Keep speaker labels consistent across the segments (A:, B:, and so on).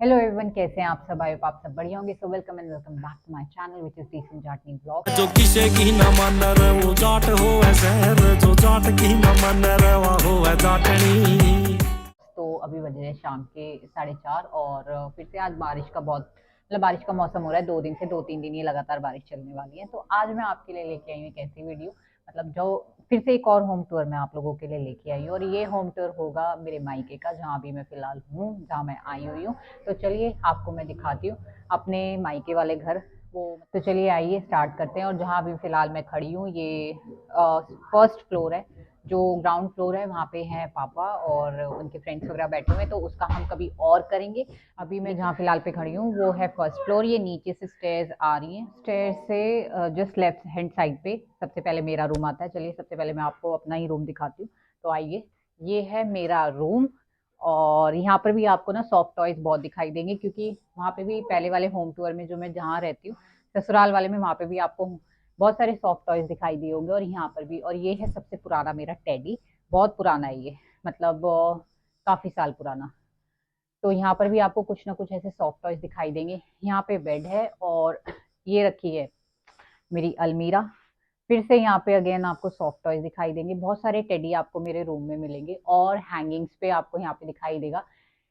A: Hello everyone, कैसे हैं आप सब? आई होप आप सब बढ़िया होंगे। So welcome and welcome back to my channel which is decent Jatni blog.
B: जो किसे की न मन रे वो जाट हो शहर, जो जाट की न मन रे वो हो जाटनी।
A: तो अभी बज रहे हैं शाम के 4:30 और फिर से आज बारिश का बहुत बारिश का मौसम हो रहा है। 2 दिन से 2-3 दिन ये लगातार बारिश चलने वाली है। तो आज मैं आपके लिए लेके आई हूँ एक ऐसी वीडियो, जो फिर से एक और होम टूर मैं आप लोगों के लिए लेके आई हूँ। और ये होम टूर होगा मेरे मायके का, जहाँ अभी मैं फिलहाल हूँ, जहाँ मैं आई हुई हूँ। तो चलिए आपको मैं दिखाती हूँ अपने मायके वाले घर। वो तो चलिए आइए स्टार्ट करते हैं। और जहाँ अभी फिलहाल मैं खड़ी हूँ, ये फर्स्ट फ्लोर है। जो ग्राउंड फ्लोर है वहाँ पे हैं पापा और उनके फ्रेंड्स वगैरह बैठे हुए हैं, तो उसका हम कभी और करेंगे। अभी मैं जहाँ फिलहाल पे खड़ी हूँ वो है फर्स्ट फ्लोर। ये नीचे से स्टेयर्स आ रही हैं। स्टेयर्स से जस्ट लेफ्ट हैंड साइड पे सबसे पहले मेरा रूम आता है। चलिए सबसे पहले मैं आपको अपना ही रूम दिखाती हूँ। तो आइए, ये है मेरा रूम। और यहाँ पर भी आपको ना सॉफ्ट टॉयज बहुत दिखाई देंगे, क्योंकि वहाँ पे भी पहले वाले होम टूर में जो मैं जहाँ रहती हूँ, ससुराल वाले में, वहाँ पे भी आपको बहुत सारे सॉफ्ट टॉयज दिखाई दिए होंगे। और यहाँ पर भी। और ये है सबसे पुराना मेरा टेडी। बहुत पुराना है ये, काफी साल पुराना। तो यहाँ पर भी आपको कुछ ना कुछ ऐसे सॉफ्ट टॉयज दिखाई देंगे। यहाँ पे बेड है और ये रखी है मेरी अलमीरा। फिर से यहाँ पे अगेन आपको सॉफ्ट टॉयज दिखाई देंगे। बहुत सारे टेडी आपको मेरे रूम में मिलेंगे और हैंगिंग्स पे आपको यहाँ पे दिखाई देगा।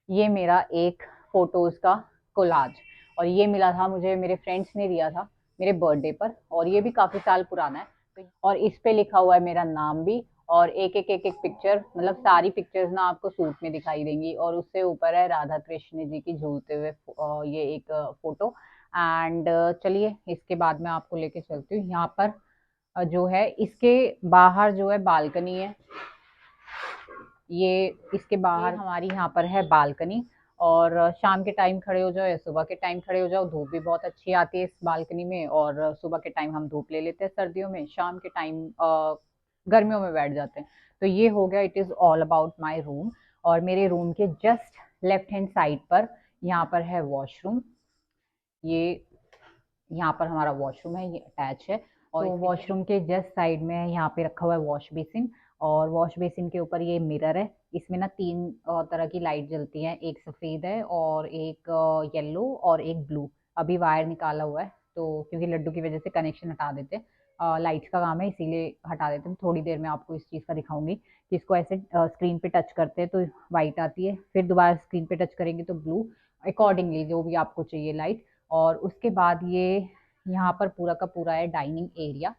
A: ये मेरा एक फोटोज का कोलाज, और ये मिला था मुझे, मेरे फ्रेंड्स ने दिया था मेरे बर्थडे पर, और ये भी काफी साल पुराना है। और इस पे लिखा हुआ है मेरा नाम भी। और एक एक पिक्चर, सारी पिक्चर्स ना आपको सूट में दिखाई देंगी। और उससे ऊपर है राधा कृष्ण जी की झूलते हुए ये एक फोटो। एंड चलिए इसके बाद मैं आपको लेके चलती हूँ। यहाँ पर जो है इसके बाहर जो है बालकनी है। ये इसके बाहर हमारी यहाँ पर है बालकनी। और शाम के टाइम खड़े हो जाओ या सुबह के टाइम खड़े हो जाओ, धूप भी बहुत अच्छी आती है इस बालकनी में। और सुबह के टाइम हम धूप ले लेते हैं सर्दियों में, शाम के टाइम गर्मियों में बैठ जाते हैं। तो ये हो गया, it is all about my room. और मेरे रूम के जस्ट लेफ्ट हैंड साइड पर यहाँ पर है वॉशरूम। ये यहाँ पर हमारा वॉशरूम है, ये अटैच है। और तो वॉशरूम के जस्ट साइड में यहाँ पे रखा हुआ है वॉश बेसिन। और वॉश बेसिन के ऊपर ये मिरर है। इसमें ना तीन तरह की लाइट जलती हैं, एक सफ़ेद है और एक येलो और एक ब्लू। अभी वायर निकाला हुआ है, तो क्योंकि लड्डू की वजह से कनेक्शन हटा देते हैं, लाइट्स का काम है इसीलिए हटा देते हैं। थोड़ी देर में आपको इस चीज़ का दिखाऊंगी कि इसको ऐसे स्क्रीन पे टच करते हैं तो वाइट आती है, फिर दोबारा स्क्रीन पे टच करेंगे तो ब्लू, अकॉर्डिंगली जो भी आपको चाहिए लाइट। और उसके बाद ये यहाँ पर पूरा का पूरा है डाइनिंग एरिया।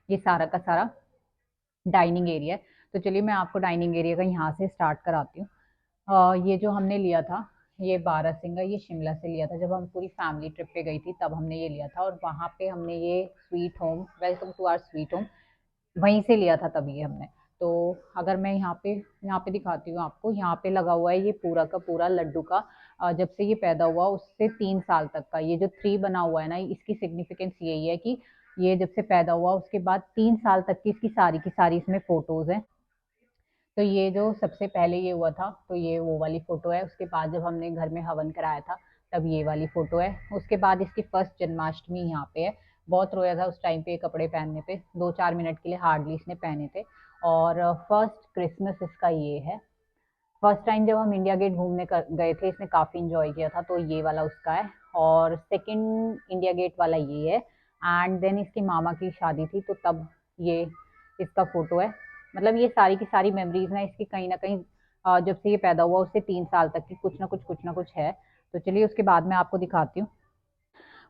A: ये सारा का सारा डाइनिंग एरिया है। तो चलिए मैं आपको डाइनिंग एरिया का यहाँ से स्टार्ट कराती हूँ। ये जो हमने लिया था, ये बारहसिंगा, ये शिमला से लिया था। जब हम पूरी फैमिली ट्रिप पे गई थी तब हमने ये लिया था। और वहाँ पे हमने ये sweet home, welcome to our sweet home, वहीं से लिया था तभी ये हमने। तो अगर मैं यहाँ पे दिखाती हूँ आपको, यहाँ पे लगा हुआ है ये पूरा का पूरा लड्डू का, जब से ये पैदा हुआ उससे 3 साल तक का ये जो ट्री बना हुआ है ना, इसकी सिग्निफिकेंस यही है कि ये जब से पैदा हुआ उसके बाद 3 साल तक की सारी इसमें फोटोज हैं। तो ये जो सबसे पहले ये हुआ था, तो ये वो वाली फोटो है। उसके बाद जब हमने घर में हवन कराया था तब ये वाली फोटो है। उसके बाद इसकी फर्स्ट जन्माष्टमी यहाँ पे है। बहुत रोया था उस टाइम पे कपड़े पहनने पे, 2-4 मिनट के लिए हार्डली इसने पहने थे। और फर्स्ट क्रिसमस इसका ये है। फर्स्ट टाइम जब हम इंडिया गेट घूमने गए थे, इसने काफ़ी इंजॉय किया था, तो ये वाला उसका है। और सेकंड इंडिया गेट वाला ये है। एंड देन इसकी मामा की शादी थी तो तब ये इसका फोटो है। ये सारी की सारी मेमोरीज ना इसकी कहीं ना कहीं जब से ये पैदा हुआ उससे 3 साल तक की कुछ ना कुछ है। तो चलिए उसके बाद मैं आपको दिखाती हूँ।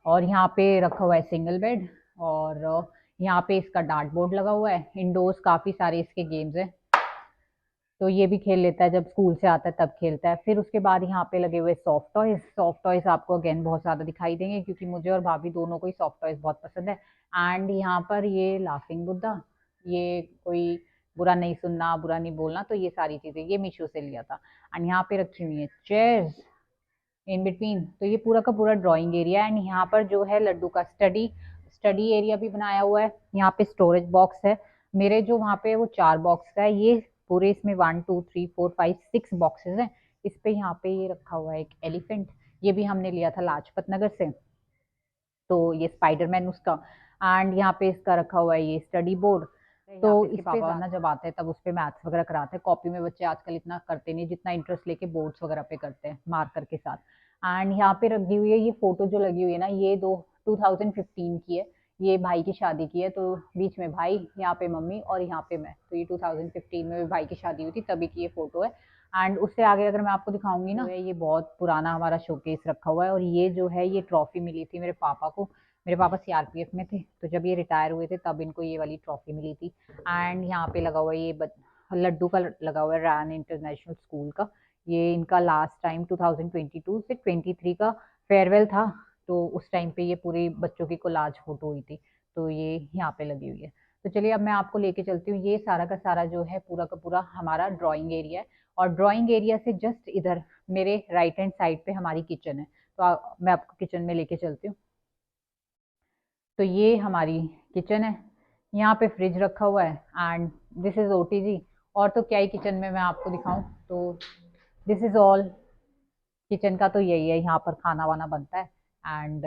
A: और यहाँ पे रखा हुआ है सिंगल बेड। और यहाँ पे इसका डार्ट बोर्ड लगा हुआ है। इंडोर्स काफ़ी सारे इसके गेम्स हैं, तो ये भी खेल लेता है, जब स्कूल से आता है तब खेलता है। फिर उसके बाद यहाँ पे लगे हुए सॉफ्ट टॉयज आपको अगेन बहुत ज़्यादा दिखाई देंगे, क्योंकि मुझे और भाभी दोनों को ही सॉफ्ट टॉयज बहुत पसंद है। एंड यहाँ पर ये लाफिंग बुद्धा, ये कोई बुरा नहीं सुनना, बुरा नहीं बोलना, तो ये सारी चीज़ें ये मीशो से लिया था। एंड यहाँ पे रखी हुई है चेयर्स इन बिटवीन। तो ये पूरा का पूरा ड्राइंग एरिया। एंड यहाँ पर जो है लड्डू का स्टडी स्टडी एरिया भी बनाया हुआ है। यहाँ पे स्टोरेज बॉक्स है। मेरे जो वहाँ पे वो 4 बॉक्स का है, ये पूरे इसमें 1 2 3 4 5 6 बॉक्सेस हैं। इस पे यहाँ पे ये रखा हुआ है एक एलिफेंट। ये भी हमने लिया था लाजपत नगर से, तो ये स्पाइडरमैन उसका। एंड यहाँ पे इसका रखा हुआ है ये स्टडी बोर्ड। तो इस पे पापा ना जब आते हैं तब उस पे मैथ्स वगैरह कराते हैं। कॉपी में बच्चे आजकल इतना करते नहीं जितना इंटरेस्ट लेके बोर्ड्स वगैरह पे करते हैं मार्कर के साथ। एंड यहाँ पे रखी हुई है ये फोटो जो लगी हुई है ना, ये दो 2015 की है। ये भाई की शादी की है, तो बीच में भाई, यहाँ पे मम्मी और यहाँ पे मैं, तो ये 2015 में भाई की शादी हुई थी तभी की ये फोटो है। एंड उससे आगे अगर मैं आपको दिखाऊंगी ना, ये बहुत पुराना हमारा शोकेस रखा हुआ है। और ये जो है ये ट्रॉफी मिली थी मेरे पापा को। मेरे पापा सीआरपीएफ में थे, तो जब ये रिटायर हुए थे तब इनको ये वाली ट्रॉफी मिली थी। एंड यहाँ पे लगा हुआ है ये लड्डू का लगा हुआ है, रैन इंटरनेशनल स्कूल का। ये इनका लास्ट टाइम 2022 से 23 का फेयरवेल था, तो उस टाइम पे ये पूरी बच्चों की कोलाज फोटो हुई थी, तो ये यहाँ पे लगी हुई है। तो चलिए अब मैं आपको लेके चलती हूँ। ये सारा का सारा जो है पूरा का पूरा हमारा ड्राइंग एरिया है। और ड्राइंग एरिया से जस्ट इधर मेरे राइट हैंड साइड पे हमारी किचन है, तो मैं आपको किचन में लेके चलती हूँ। तो ये हमारी किचन है, यहाँ पे फ्रिज रखा हुआ है एंड दिस इज ओटीजी। और तो क्या ही किचन में मैं आपको दिखाऊं, तो दिस इज ऑल किचन का। तो यही है, यहाँ पर खाना वाना बनता है। एंड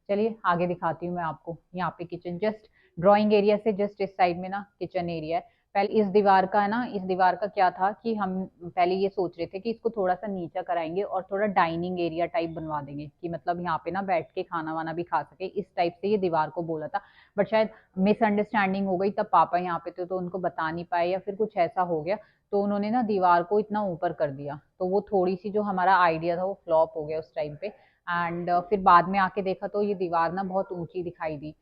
A: चलिए आगे दिखाती हूँ मैं आपको। यहाँ पे किचन जस्ट ड्राइंग एरिया से जस्ट इस साइड में ना किचन एरिया है। पहले इस दीवार का है ना, इस दीवार का क्या था कि हम पहले ये सोच रहे थे कि इसको थोड़ा सा नीचा कराएंगे और थोड़ा डाइनिंग एरिया टाइप बनवा देंगे, कि मतलब यहाँ पे ना बैठ के खाना वाना भी खा सके, इस टाइप से ये दीवार को बोला था। बट शायद मिसअंडरस्टैंडिंग हो गई, तब पापा यहाँ पे थे तो उनको बता नहीं पाए या फिर कुछ ऐसा हो गया, तो उन्होंने ना दीवार को इतना ऊपर कर दिया, तो वो थोड़ी सी जो हमारा आइडिया था वो फ्लॉप हो गया उस टाइम पे। एंड फिर बाद में आके देखा तो ये दीवार ना बहुत ऊंची दिखाई दी,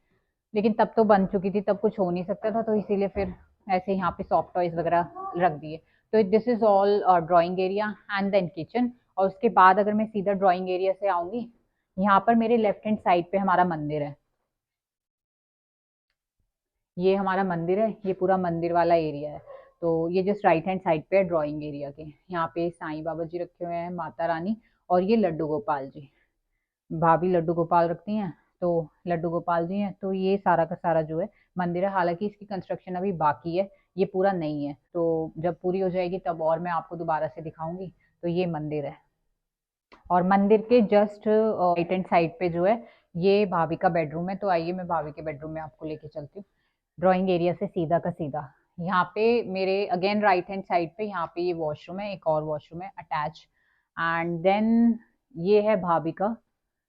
A: लेकिन तब तो बन चुकी थी, तब कुछ हो नहीं सकता था, तो इसीलिए फिर ऐसे यहाँ पे सॉफ्ट टॉयज वगैरह रख दिए। तो this is all drawing area and then kitchen. और उसके बाद अगर मैं सीधा ड्राइंग एरिया से आऊंगी, यहाँ पर मेरे लेफ्ट हैंड साइड पे हमारा मंदिर है। ये हमारा मंदिर है, ये पूरा मंदिर वाला एरिया है। तो ये जस्ट राइट हैंड साइड पे है ड्राइंग एरिया के। यहाँ पे साईं बाबा जी रखे हुए हैं, माता रानी, और ये लड्डू गोपाल जी। भाभी लड्डू गोपाल रखती हैं, तो लड्डू गोपाल जी हैं। तो ये सारा का सारा जो है मंदिर है, हालांकि इसकी कंस्ट्रक्शन अभी बाकी है, ये पूरा नहीं है, तो जब पूरी हो जाएगी तब और मैं आपको दोबारा से दिखाऊंगी। तो ये मंदिर है, और मंदिर के जस्ट राइट हैंड साइड पे जो है ये भाभी का बेडरूम है। तो आइए मैं भाभी के बेडरूम में आपको लेके चलती हूँ। ड्राइंग एरिया से सीधा का सीधा यहाँ पे मेरे अगेन राइट हैंड साइड पे यहाँ पे ये वॉशरूम है, एक और वॉशरूम है अटैच। एंड देन ये है भाभी का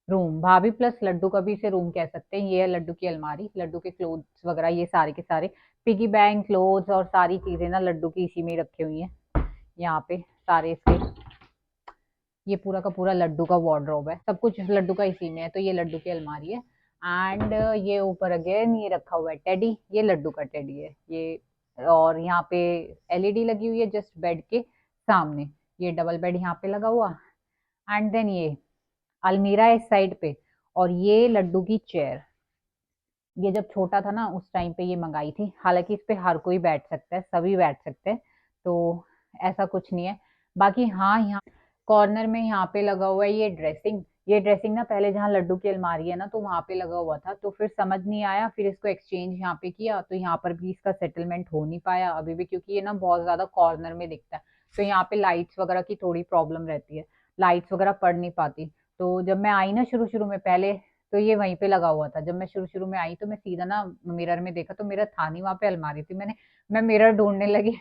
A: रूम, भाभी प्लस लड्डू का भी इसे रूम कह सकते हैं। ये है लड्डू की अलमारी, लड्डू के क्लोथ्स वगैरह ये सारे के सारे पिगी बैंक क्लोथ्स और सारी चीजें ना लड्डू की इसी में रखी हुई हैं। यहाँ पे सारे इसके, ये पूरा का पूरा लड्डू का वार्डरोब है, सब कुछ लड्डू का इसी में है। तो ये लड्डू की अलमारी है। एंड ये ऊपर अगेन ये रखा हुआ है टेडी, ये लड्डू का टेडी है ये। और यहाँ पे एलईडी लगी हुई है जस्ट बेड के सामने, ये डबल बेड यहाँ पे लगा हुआ। एंड देन ये अलमीरा है इस साइड पे, और ये लड्डू की चेयर। ये जब छोटा था ना उस टाइम पे ये मंगाई थी, हालांकि इस पे हर कोई बैठ सकता है, सभी बैठ सकते हैं, तो ऐसा कुछ नहीं है। बाकी हाँ, यहाँ कॉर्नर में यहाँ पे लगा हुआ है ये ड्रेसिंग। ये ड्रेसिंग ना पहले जहाँ लड्डू की अलमारी है ना, तो वहां पे लगा हुआ था, तो फिर समझ नहीं आया, फिर इसको एक्सचेंज यहाँ पे किया, तो यहाँ पर भी इसका सेटलमेंट हो नहीं पाया अभी भी, क्योंकि ये ना बहुत ज्यादा कॉर्नर में दिखता है। तो यहाँ पे लाइट्स वगैरह की थोड़ी प्रॉब्लम रहती है, लाइट्स वगैरह पड़ नहीं पाती। तो जब मैं आई ना शुरू शुरू में पहले, तो ये वहीं पे लगा हुआ था। जब मैं शुरू शुरू में आई तो मैं सीधा ना मिरर में देखा, तो मिरर था नहीं वहां पे, अलमारी थी। मैं मिरर ढूंढने लगी,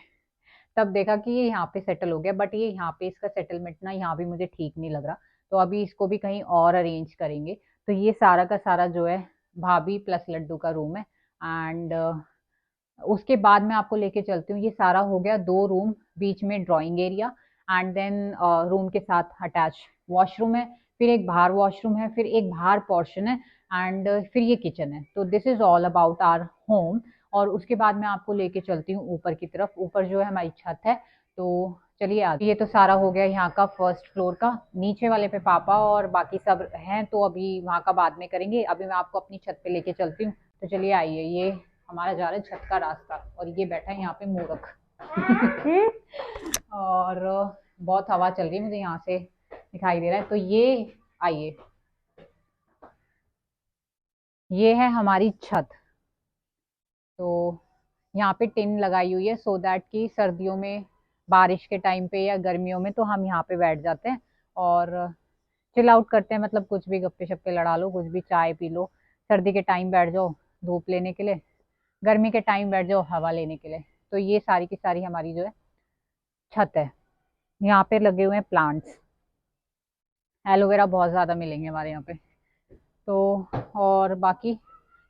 A: तब देखा कि ये यहाँ पे सेटल हो गया। बट ये यहाँ पे इसका सेटलमेंट ना यहाँ भी मुझे ठीक नहीं लग रहा, तो अभी इसको भी कहीं और अरेंज करेंगे। तो ये सारा का सारा जो है भाभी प्लस लड्डू का रूम है। एंड उसके बाद मैं आपको लेके चलती हूँ। ये सारा हो गया दो रूम, बीच में drawing area, and then room के साथ अटैच वॉशरूम है, फिर एक बाहर वॉशरूम है, फिर एक बाहर पोर्शन है, एंड फिर ये किचन है। तो this is all about our home. और उसके बाद मैं आपको लेके चलती हूँ ऊपर की तरफ, ऊपर जो है हमारी छत है। तो चलिए आगे। ये तो सारा हो गया यहाँ का फर्स्ट फ्लोर का, नीचे वाले पे पापा और बाकी सब हैं, तो अभी वहाँ का बाद में करेंगे। अभी मैं आपको अपनी छत पे लेके चलती हूँ। तो चलिए आइए, ये हमारा जा रहा है छत का रास्ता, और ये बैठा है यहाँ पे मूर्ख। और बहुत हवा चल रही है, मुझे यहाँ से दिखाई दे रहा है। तो ये आइए, ये है हमारी छत। तो यहाँ पे टिन लगाई हुई है, सो दैट कि सर्दियों में, बारिश के टाइम पे या गर्मियों में तो हम यहाँ पे बैठ जाते हैं और चिल आउट करते हैं, मतलब कुछ भी गप्पे शप्पे लड़ा लो, कुछ भी चाय पी लो। सर्दी के टाइम बैठ जाओ धूप लेने के लिए, गर्मी के टाइम बैठ जाओ हवा लेने के लिए। तो ये सारी की सारी हमारी जो है छत है। यहाँ पे लगे हुए हैं प्लांट्स, एलोवेरा बहुत ज़्यादा मिलेंगे हमारे यहाँ पे। तो और बाकी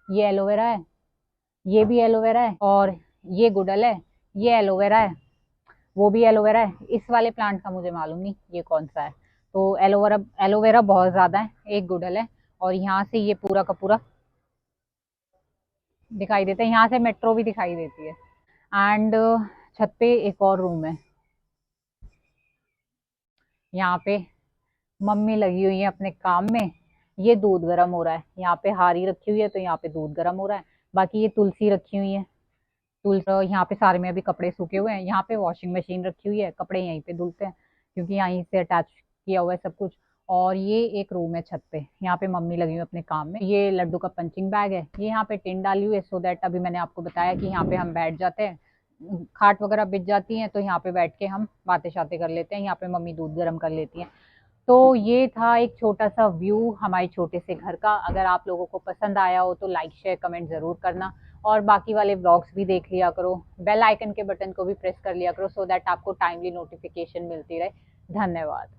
A: ये एलोवेरा है, ये भी एलोवेरा है, और ये गुड़हल है, ये एलोवेरा है, वो भी एलोवेरा है। इस वाले प्लांट का मुझे मालूम नहीं ये कौन सा है। तो एलोवेरा एलोवेरा बहुत ज़्यादा है, एक गुड़हल है, और यहाँ से ये पूरा का पूरा दिखाई देता है, यहाँ से मेट्रो भी दिखाई देती है। एंड छत पे एक और रूम है, यहाँ पे मम्मी लगी हुई है अपने काम में। ये दूध गर्म हो रहा है, यहाँ पे हारी रखी हुई है तो यहाँ पे दूध गर्म हो रहा है। बाकी ये तुलसी रखी हुई है, तुलसी यहाँ पे सारे में अभी कपड़े सूखे हुए हैं। यहाँ पे वॉशिंग मशीन रखी हुई है, कपड़े यहीं पे धुलते हैं क्योंकि यहीं से अटैच किया हुआ है सब कुछ। और ये एक रूम है छत पे, यहाँ पे मम्मी लगी हुई है अपने काम में। ये लड्डू का पंचिंग बैग है, ये यहाँ पे टिन डाली हुई है सो दैट अभी मैंने आपको बताया कि यहाँ पे हम बैठ जाते हैं, खाट वगैरह बिछ जाती हैं तो यहाँ पे बैठ के हम बातें शातें कर लेते हैं। यहाँ पे मम्मी दूध गर्म कर लेती हैं। तो ये था एक छोटा सा व्यू हमारे छोटे से घर का। अगर आप लोगों को पसंद आया हो तो लाइक शेयर कमेंट ज़रूर करना, और बाकी वाले ब्लॉग्स भी देख लिया करो। बेल आइकन के बटन को भी प्रेस कर लिया करो सो दैट आपको टाइमली नोटिफिकेशन मिलती रहे। धन्यवाद।